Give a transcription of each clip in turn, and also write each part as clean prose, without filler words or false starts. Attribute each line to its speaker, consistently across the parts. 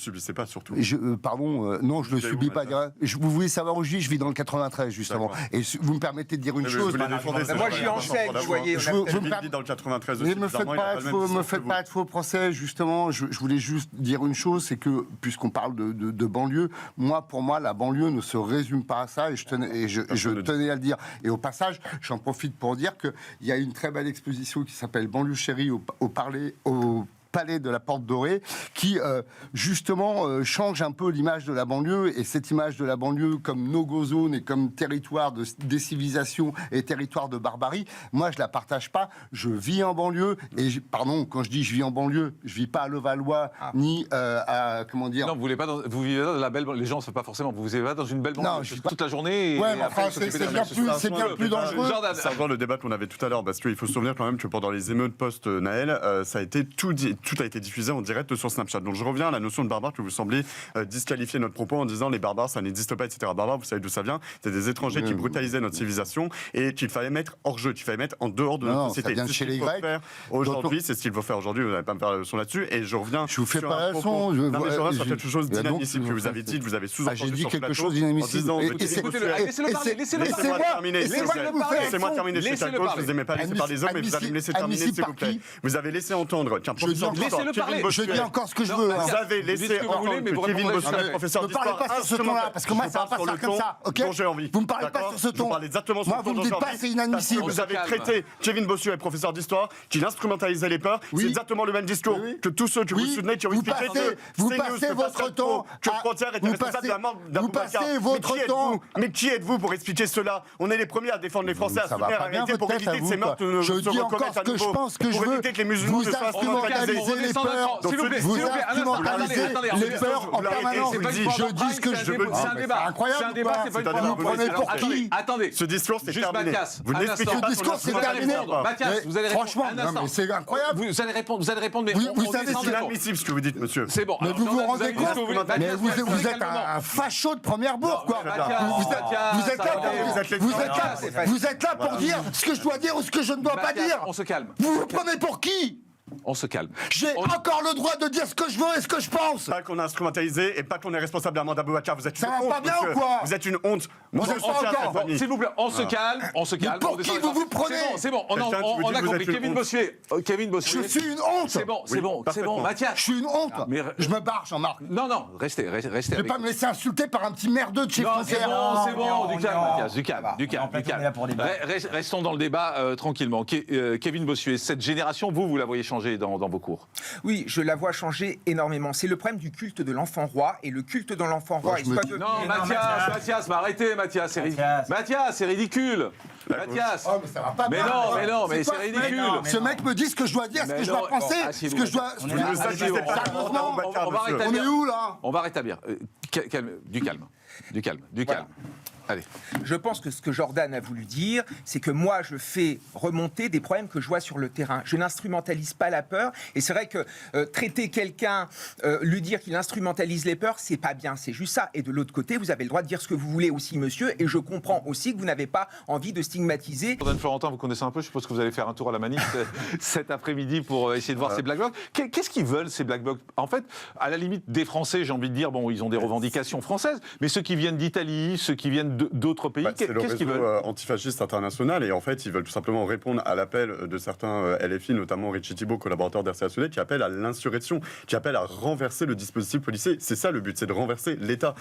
Speaker 1: subissez pas, surtout.
Speaker 2: Non, je ne le subis pas. Vous voulez savoir où je vis dans le 93, justement. Et vous me permettez de dire une chose.
Speaker 3: Moi, je suis en Seine, vous voyez.
Speaker 1: Je vis dans le 93 aussi.
Speaker 2: Ne me faites pas de faux procès, justement. Je voulais juste dire une chose, c'est que, puisqu'on parle de banlieue, pour moi, la banlieue ne se résume pas à ça, et je tenais à le dire. Et au passage, j'en profite pour dire qu'il y a une très belle exposition qui s'appelle Banlieue chérie au Palais de la Porte Dorée, qui justement change un peu l'image de la banlieue, et cette image de la banlieue comme no-go zone et comme territoire de décivilisation et territoire de barbarie, moi je la partage pas. Je vis en banlieue, et quand je dis je vis en banlieue, je vis pas à Levallois ni à comment dire.
Speaker 4: Non, vous vivez dans la belle banlieue. Les gens ne savent pas forcément. Vous vivez pas dans une belle banlieue. Non, je toute la journée.
Speaker 2: Ouais, mais enfin, c'est bien plus dangereux.
Speaker 1: Ça rejoint le débat qu'on avait tout à l'heure, parce qu'il faut se souvenir quand même que pendant les émeutes post-Naël, ça a été tout a été diffusé en direct sur Snapchat. Donc je reviens à la notion de barbare que vous semblez disqualifier notre propos en disant les barbares ça n'existe pas, etc. Barbares, vous savez d'où ça vient, c'est des étrangers qui brutalisaient notre civilisation et qu'il fallait mettre hors jeu, qu'il fallait mettre en dehors de notre société.
Speaker 2: Ça vient de chez les Grecs.
Speaker 1: Aujourd'hui, c'est ce qu'il faut faire aujourd'hui, vous n'allez pas me faire la leçon là-dessus, et je reviens.
Speaker 2: Je vous fais pas la leçon.
Speaker 1: Non, mais je reviens sur quelque chose d'inadmissible que vous avez dit, que vous avez sous-entendu.
Speaker 2: J'ai dit quelque chose d'inadmissible.
Speaker 1: Laissez-moi terminer. Laissez-moi terminer. Je suis à gauche, vous n'aimez pas laisser par les hommes, mais vous allez me laisser terminer, s'il vous plaît. Vous avez laissé entendre qu'un professeur d'histoire,
Speaker 2: je dis encore ce que je veux.
Speaker 1: Vous avez laissé entendre que Kevin Bossuet, professeur d'histoire,
Speaker 2: ne parlez pas sur ce ton-là, parce que moi, ça va pas se faire comme ça, ok ? Vous me parlez pas sur ce ton.
Speaker 1: Vous parlez exactement sur ce ton.
Speaker 2: Moi, vous me dites pas, c'est inadmissible.
Speaker 1: Vous avez traité Kevin Bossuet, professeur d'histoire, qui instrumentalisait les peurs. C'est exactement le même discours que tous ceux que vous soutenez, qui ont expliqué que
Speaker 2: vous passez votre temps
Speaker 1: que Frontière était responsable de la mort d'Aboubacar. Mais qui êtes-vous pour expliquer cela ? On est les premiers à défendre les Français, à soutenir la réalité pour éviter que ces meurtres ne se recommettent à nouveau. Pour éviter que les musulmans ne fassent
Speaker 2: instrumentaliser les peurs. Vous instrumentalisez les peurs en permanence. Je dis ce que je veux.
Speaker 4: C'est un débat.
Speaker 2: C'est incroyable.
Speaker 4: C'est un débat, c'est pas une
Speaker 2: Vous prenez pour qui ?
Speaker 4: Attendez.
Speaker 1: Ce discours, c'est terminé.
Speaker 4: Vous
Speaker 1: ne l'expliquez pas.
Speaker 2: Ce discours, c'est terminé.
Speaker 4: Mathias, vous allez répondre.
Speaker 2: Franchement, mais c'est incroyable.
Speaker 4: Vous allez répondre, mais
Speaker 2: vous savez,
Speaker 1: c'est inadmissible ce que vous dites, monsieur.
Speaker 4: C'est bon.
Speaker 2: Mais vous vous rendez compte ? Mais vous êtes un facho de première bourre, quoi. Vous êtes là pour dire ce que je dois dire ou ce que je ne dois pas dire.
Speaker 4: On se calme.
Speaker 2: Vous vous prenez pour qui ?
Speaker 4: On se calme.
Speaker 2: J'ai encore le droit de dire ce que je veux et ce que je pense.
Speaker 1: Pas qu'on a instrumentalisé et pas qu'on est responsable de la mort d'Aboubacar. Vous êtes une honte.
Speaker 2: Ça va pas bien ou quoi ?
Speaker 1: Vous êtes une honte.
Speaker 4: S'il vous plaît, on se calme. On se calme.
Speaker 2: Pour qui vous vous prenez ?
Speaker 4: C'est bon. On a compris. Kevin Bossuet.
Speaker 2: Je suis une honte.
Speaker 4: C'est bon. Mathias.
Speaker 2: Je suis une honte. Je me barre, Jean-Marc.
Speaker 4: Non, restez.
Speaker 2: Je vais pas me laisser insulter par un petit merdeux de chez Frontière.
Speaker 4: C'est bon. Du calme, Mathias. Du calme. Restons dans le débat tranquillement. Kevin Bossuet, cette génération, vous la voyez changer dans vos cours ?
Speaker 3: Oui, je la vois changer énormément. C'est le problème du culte de l'enfant roi. Et le culte de l'enfant roi...
Speaker 4: Non, Mathias, Mathias, c'est ridicule. Mathias, c'est ridicule. Mathias.
Speaker 2: Oh, mais ça va pas bien.
Speaker 4: Mais c'est ridicule.
Speaker 2: Ce mec me dit ce que je dois dire, ce que je dois penser, ce que je dois... On est où, là ?
Speaker 4: On va rétablir. Du calme. Allez.
Speaker 3: Je pense que ce que Jordan a voulu dire, c'est que moi, je fais remonter des problèmes que je vois sur le terrain. Je n'instrumentalise pas la peur. Et c'est vrai que traiter quelqu'un, lui dire qu'il instrumentalise les peurs, c'est pas bien. C'est juste ça. Et de l'autre côté, vous avez le droit de dire ce que vous voulez aussi, monsieur. Et je comprends aussi que vous n'avez pas envie de stigmatiser.
Speaker 4: Jordan Florentin, vous connaissez un peu. Je suppose que vous allez faire un tour à la Manif cet après-midi pour essayer de voir ces Black Blocs. Qu'est-ce qu'ils veulent, ces Black Blocs ? En fait, à la limite, des Français, j'ai envie de dire, bon, ils ont des revendications françaises. Mais ceux qui viennent d'Italie, ceux qui viennent d'autres pays, qu'est-ce qu'ils veulent ?
Speaker 1: Antifasciste international, et en fait ils veulent tout simplement répondre à l'appel de certains LFI, notamment Richie Thibault, collaborateur d'RCA Soleil, qui appelle à l'insurrection, qui appelle à renverser le dispositif policier. C'est ça le but, c'est de renverser l'État.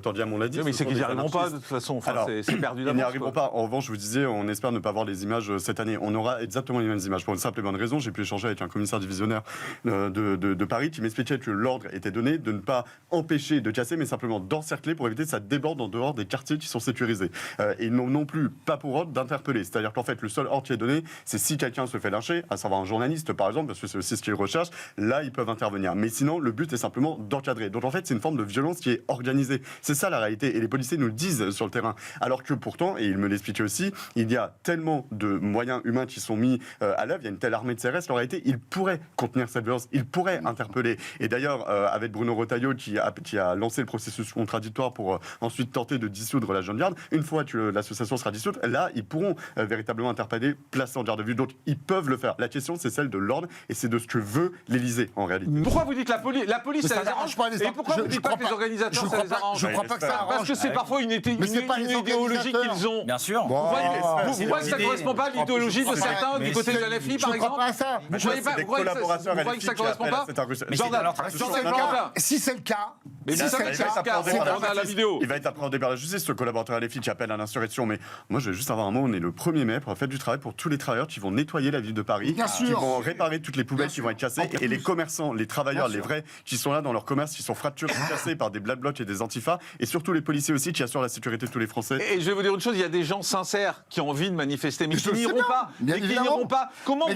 Speaker 1: Tandiam, on l'a dit.
Speaker 4: Oui, mais c'est qu'ils n'y arriveront pas de toute façon. Enfin, c'est perdu d'avance.
Speaker 1: Ils n'y arriveront pas. En revanche, je vous disais, on espère ne pas voir les images cette année. On aura exactement les mêmes images pour une simple et bonne raison. J'ai pu échanger avec un commissaire divisionnaire de Paris qui m'expliquait que l'ordre était donné de ne pas empêcher de casser, mais simplement d'encercler pour éviter que ça déborde en dehors des quartiers qui sont sécurisés. Et ils n'ont non plus pas pour ordre d'interpeller. C'est-à-dire qu'en fait, le seul ordre qui est donné, c'est si quelqu'un se fait lyncher, à savoir un journaliste par exemple, parce que c'est aussi ce qu'ils recherchent, là ils peuvent intervenir. Mais sinon, le but est simplement d'encadrer. Donc en fait, c'est une forme de violence qui est organisée. C'est ça la réalité. Et les policiers nous le disent sur le terrain. Alors que pourtant, et il me l'expliquait aussi, il y a tellement de moyens humains qui sont mis à l'œuvre, il y a une telle armée de CRS, en réalité, ils pourraient contenir cette violence, ils pourraient interpeller. Et d'ailleurs, avec Bruno Retailleau qui a lancé le processus contradictoire pour ensuite tenter de dissoudre la jeunes gardes. Une fois que l'association sera dissoute, là, ils pourront véritablement interpeller, placer en garde à vue. Donc, ils peuvent le faire. La question, c'est celle de l'ordre et c'est de ce que veut l'Élysée, en réalité.
Speaker 4: Pourquoi vous dites la police, ça les arrange
Speaker 2: pas
Speaker 4: Et pourquoi vous dites pas que les organisateurs, ça les arrange
Speaker 2: Je crois pas que ça arrange.
Speaker 4: Parce que c'est parfois une idéologie qu'ils ont.
Speaker 5: Bien sûr.
Speaker 4: Vous voyez que ça ne correspond pas à l'idéologie de certains du côté de la LFI, par exemple?
Speaker 2: Je crois pas à ça.
Speaker 4: Vous croyez que ça ne correspond pas? Jordan Plain.
Speaker 2: Si c'est le cas,
Speaker 4: Mais si ça c'est le cas, on a la vidéo.
Speaker 1: Il va être appréhendé par la justice, ce collaborateur LFI qui appelle à l'insurrection. Mais moi, je vais juste avoir un mot. On est le 1er mai pour faire du travail pour tous les travailleurs qui vont nettoyer la ville de Paris,
Speaker 2: Bien
Speaker 1: qui
Speaker 2: sûr.
Speaker 1: vont réparer toutes les poubelles qui vont être cassées, et les commerçants, les travailleurs, les vrais, qui sont là dans leur commerce, qui sont fracturés, cassés par des Black Blocs et des antifas, et surtout les policiers aussi qui assurent la sécurité de tous les Français.
Speaker 4: Et je vais vous dire une chose, il y a des gens sincères qui ont envie de manifester, mais qui n'iront pas.
Speaker 2: Bien
Speaker 4: Mais qui
Speaker 2: évidemment.
Speaker 4: n'iront pas. Comment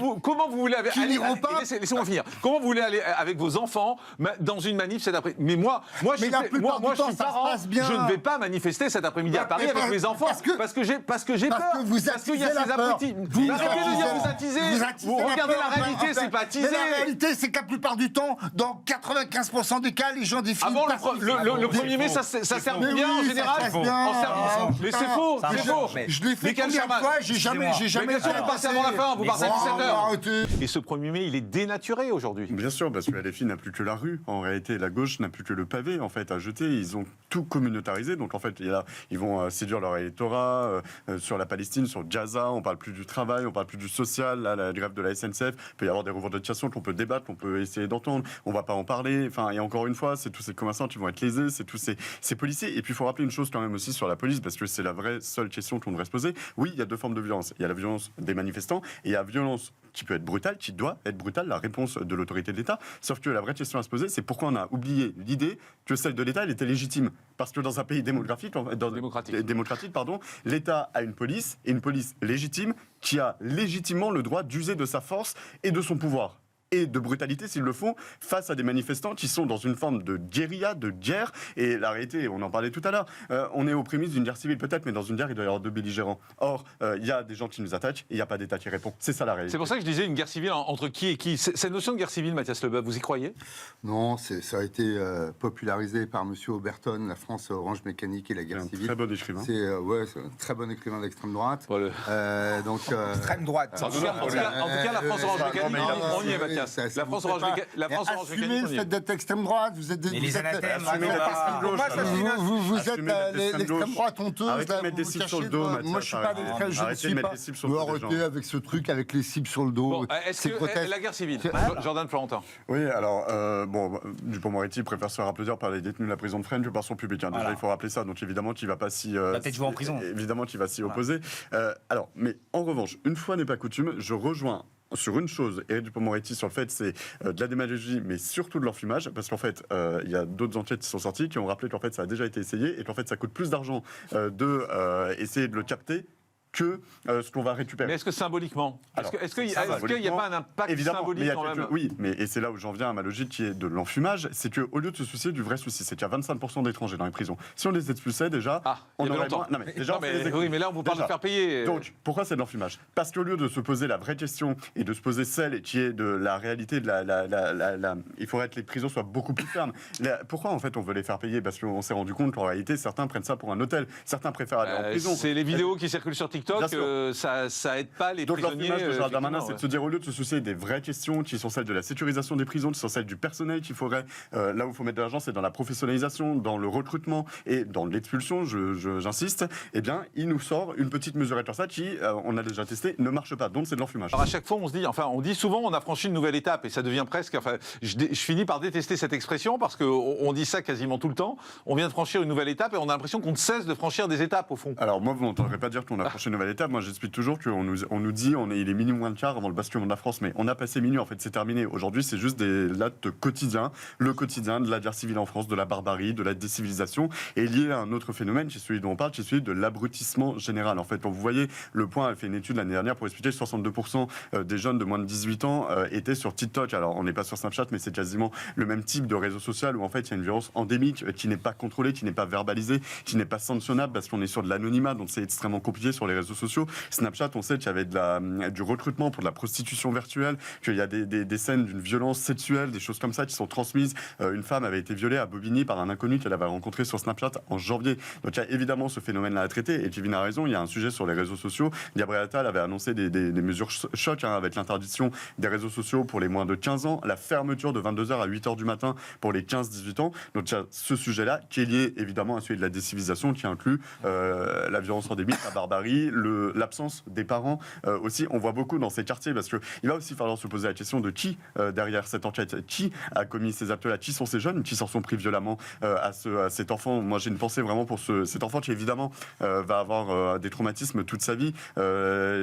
Speaker 4: vous voulez aller,
Speaker 2: n'iront pas.
Speaker 4: laissez-moi finir. Comment vous voulez aller avec vos enfants dans une manif cet après-midi? Mais moi, je
Speaker 2: Mais la
Speaker 4: suis
Speaker 2: plupart du temps,
Speaker 4: suis
Speaker 2: ça se
Speaker 4: parent.
Speaker 2: passe bien.
Speaker 4: Je ne vais pas manifester cet après-midi à Paris
Speaker 2: mais
Speaker 4: avec mes enfants parce que j'ai peur.
Speaker 2: Parce que vous
Speaker 4: Parce qu'il y a
Speaker 2: attisez
Speaker 4: ces
Speaker 2: la peur.
Speaker 4: abrutis.
Speaker 2: Vous
Speaker 4: Arrêtez de dire vous attisez. Vous regardez la réalité, c'est pas attisé.
Speaker 2: Mais la réalité, c'est que la plupart du temps, dans 95% des cas, les gens défilent.
Speaker 4: Avant le 1er mai, ça sert
Speaker 2: Mais
Speaker 4: bien en
Speaker 2: oui,
Speaker 4: général.
Speaker 2: ça se passe bien.
Speaker 4: Mais c'est faux, c'est faux.
Speaker 2: Je l'ai fait
Speaker 4: Michael
Speaker 2: combien de
Speaker 4: Sherman.
Speaker 2: fois, j'ai jamais
Speaker 4: Mais bien sûr, vous passez avant la fin, vous partez à 17h.
Speaker 2: Arrêtez.
Speaker 4: Et ce 1er mai, il est dénaturé aujourd'hui.
Speaker 1: Bien sûr, parce que la LFI n'a plus que la rue. En réalité, la gauche n'a plus que le pavé en fait à jeter. Ils ont tout communautarisé. Donc en fait, ils vont séduire leur électorat sur la Palestine, sur Gaza. On parle plus du travail, on parle plus du social. Là, la grève de la SNCF, il peut y avoir des revendications qu'on peut débattre, qu'on peut essayer d'entendre. On va pas en parler. Enfin, et encore une fois, c'est tous ces commerçants qui vont être lésés, c'est tous ces policiers. Et puis il faut rappeler une chose quand même aussi sur la police, parce que c'est la vraie seule question qu'on devrait se poser. Oui, il y a deux formes de violence. Il y a la violence des manifestants et il y a la violence qui peut être brutale, qui doit être brutale, la réponse de l'autorité de l'État. Sauf que la vraie question à se poser, c'est pourquoi on a oublié l'idée que celle de l'État, elle était légitime. Parce que dans un pays démocratique, l'État a une police, et une police légitime, qui a légitimement le droit d'user de sa force et de son pouvoir. Et de brutalité s'ils le font, face à des manifestants qui sont dans une forme de guérilla, de guerre. Et la réalité, on en parlait tout à l'heure, on est aux prémices d'une guerre civile peut-être, mais dans une guerre, il doit y avoir deux belligérants. Or, il y a des gens qui nous attaquent et il n'y a pas d'État qui répond. C'est ça la réalité.
Speaker 4: C'est pour ça que je disais une guerre civile entre qui et qui. Cette notion de guerre civile, Mathias Leboeuf, vous y croyez?
Speaker 2: Non, ça a été popularisé par M. Oberton, La France Orange Mécanique et la guerre
Speaker 1: C'est un
Speaker 2: civile.
Speaker 1: très bon écrivain.
Speaker 2: C'est un très bon écrivain d'extrême droite.
Speaker 4: Voilà.
Speaker 3: Extrême droite.
Speaker 4: En tout cas, la France Orange Mécanique, on y est, Mathias. La France Orange Mécanique,
Speaker 2: assumez le fait d'être extrême droite. Vous êtes
Speaker 5: Mais les anathèmes,
Speaker 2: vous êtes l'extrême droite honteuse.
Speaker 1: Arrêtez de mettre des cibles sur le dos,
Speaker 2: moi, je suis pas avec. Je ne
Speaker 1: Arrêtez de
Speaker 2: suis
Speaker 1: mettre
Speaker 2: pas.
Speaker 1: des cibles sur le dos des gens.
Speaker 2: Arrêtez avec ce truc, avec les cibles sur le dos.
Speaker 4: Bon, est-ce que la guerre civile, Jordan Florentin?
Speaker 1: Oui, alors, Dupond-Moretti préfère se faire applaudir par les détenus de la prison de Fresnes que par son public. Déjà,
Speaker 5: Voilà.
Speaker 1: il faut rappeler ça. Donc, évidemment, qu'il ne va pas s'y...
Speaker 5: va peut-être jouer en prison.
Speaker 1: Évidemment, qu'il va s'y opposer. Alors, mais en revanche, une fois n'est pas coutume, je rejoins sur une chose, Éric Dupond-Moretti, sur le fait c'est de la démagogie, mais surtout de l'enfumage, parce qu'en fait, il y a d'autres enquêtes qui sont sorties qui ont rappelé qu'en fait, ça a déjà été essayé et qu'en fait, ça coûte plus d'argent essayer de le capter que ce qu'on va récupérer.
Speaker 4: Mais est-ce que symboliquement, est-ce qu'il n'y a pas un impact
Speaker 1: évidemment,
Speaker 4: symbolique quand même?
Speaker 1: Oui, mais et c'est là où j'en viens à ma logique qui est de l'enfumage, c'est qu'au lieu de se soucier du vrai souci, c'est qu'il y a 25% d'étrangers dans les prisons. Si on les expulsait déjà,
Speaker 4: on
Speaker 1: aurait
Speaker 4: longtemps.
Speaker 1: moins... Non, mais déjà,
Speaker 4: Oui, mais là, on vous parle de faire payer.
Speaker 1: Donc, pourquoi c'est de l'enfumage? Parce qu'au lieu de se poser la vraie question et de se poser celle qui est de la réalité, il faudrait que les prisons soient beaucoup plus fermes. Pourquoi, en fait, on veut les faire payer? Parce qu'on s'est rendu compte qu'en réalité, certains prennent ça pour un hôtel. Certains préfèrent aller en prison.
Speaker 4: C'est les vidéos qui circulent sur TikTok, ça aide pas les
Speaker 1: donc
Speaker 4: prisonniers.
Speaker 1: Donc l'enfumage de Gérald Darmanin,
Speaker 4: effectivement,
Speaker 1: c'est de se dire, au lieu de se soucier des vraies questions qui sont celles de la sécurisation des prisons, qui sont celles du personnel qu'il faudrait, là où il faut mettre de l'argent, c'est dans la professionnalisation, dans le recrutement et dans l'expulsion, j'insiste, eh bien, il nous sort une petite mesurette comme ça qui, on a déjà testé, ne marche pas. Donc c'est de l'enfumage.
Speaker 4: Alors à chaque fois, on dit souvent on a franchi une nouvelle étape et ça devient presque. Je finis par détester cette expression parce qu'on dit ça quasiment tout le temps. On vient de franchir une nouvelle étape et on a l'impression qu'on ne cesse de franchir des étapes au fond.
Speaker 1: Alors moi, vous m'entendrez pas dire qu'on a franchi une nouvelle étape. Moi, j'explique toujours qu'on nous dit il est minuit moins le quart avant le basculement de la France, mais on a passé minuit. En fait, c'est terminé. Aujourd'hui, c'est juste des actes quotidiens, le quotidien de la guerre civile en France, de la barbarie, de la décivilisation, et lié à un autre phénomène qui est celui dont on parle, qui est celui de l'abrutissement général. En fait, quand vous voyez, Le Point a fait une étude l'année dernière pour expliquer que 62% des jeunes de moins de 18 ans étaient sur TikTok. Alors, on n'est pas sur Snapchat, mais c'est quasiment le même type de réseau social où en fait, il y a une violence endémique qui n'est pas contrôlée, qui n'est pas verbalisée, qui n'est pas sanctionnable parce qu'on est sur de l'anonymat, donc c'est extrêmement compliqué sur les réseaux sociaux. Snapchat, on sait qu'il y avait du recrutement pour de la prostitution virtuelle, qu'il y a des scènes d'une violence sexuelle, des choses comme ça qui sont transmises. Une femme avait été violée à Bobigny par un inconnu qu'elle avait rencontré sur Snapchat en janvier. Donc il y a évidemment ce phénomène-là à traiter. Et Kevin a raison, il y a un sujet sur les réseaux sociaux. Gabriel Attal avait annoncé des mesures chocs avec l'interdiction des réseaux sociaux pour les moins de 15 ans, la fermeture de 22h à 8h du matin pour les 15-18 ans. Donc il y a ce sujet-là qui est lié évidemment à celui de la décivilisation qui inclut la violence endémique, la barbarie, l'absence des parents aussi. On voit beaucoup dans ces quartiers parce qu'il va aussi falloir se poser la question de qui, derrière cette enquête, qui a commis ces actes-là, qui sont ces jeunes, qui s'en sont pris violemment à cet enfant. Moi j'ai une pensée vraiment pour cet enfant qui évidemment va avoir des traumatismes toute sa vie.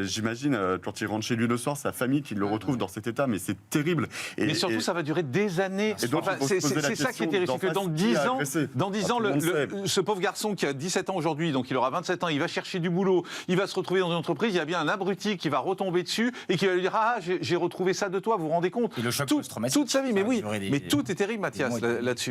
Speaker 1: J'imagine quand il rentre chez lui le soir, sa famille qui le retrouve dans cet état, mais c'est terrible.
Speaker 4: Mais surtout, ça va durer des années.
Speaker 1: Enfin,
Speaker 4: c'est ça qui est terrible, c'est que dans 10 ans, ce pauvre garçon qui a 17 ans aujourd'hui, donc il aura 27 ans, il va chercher du boulot, il va se retrouver dans une entreprise, il y a bien un abruti qui va retomber dessus et qui va lui dire « Ah, j'ai retrouvé ça de toi, vous vous rendez compte ?»
Speaker 5: Et le choc
Speaker 4: toute sa vie, mais oui, mais tout est terrible, Mathias, là-dessus.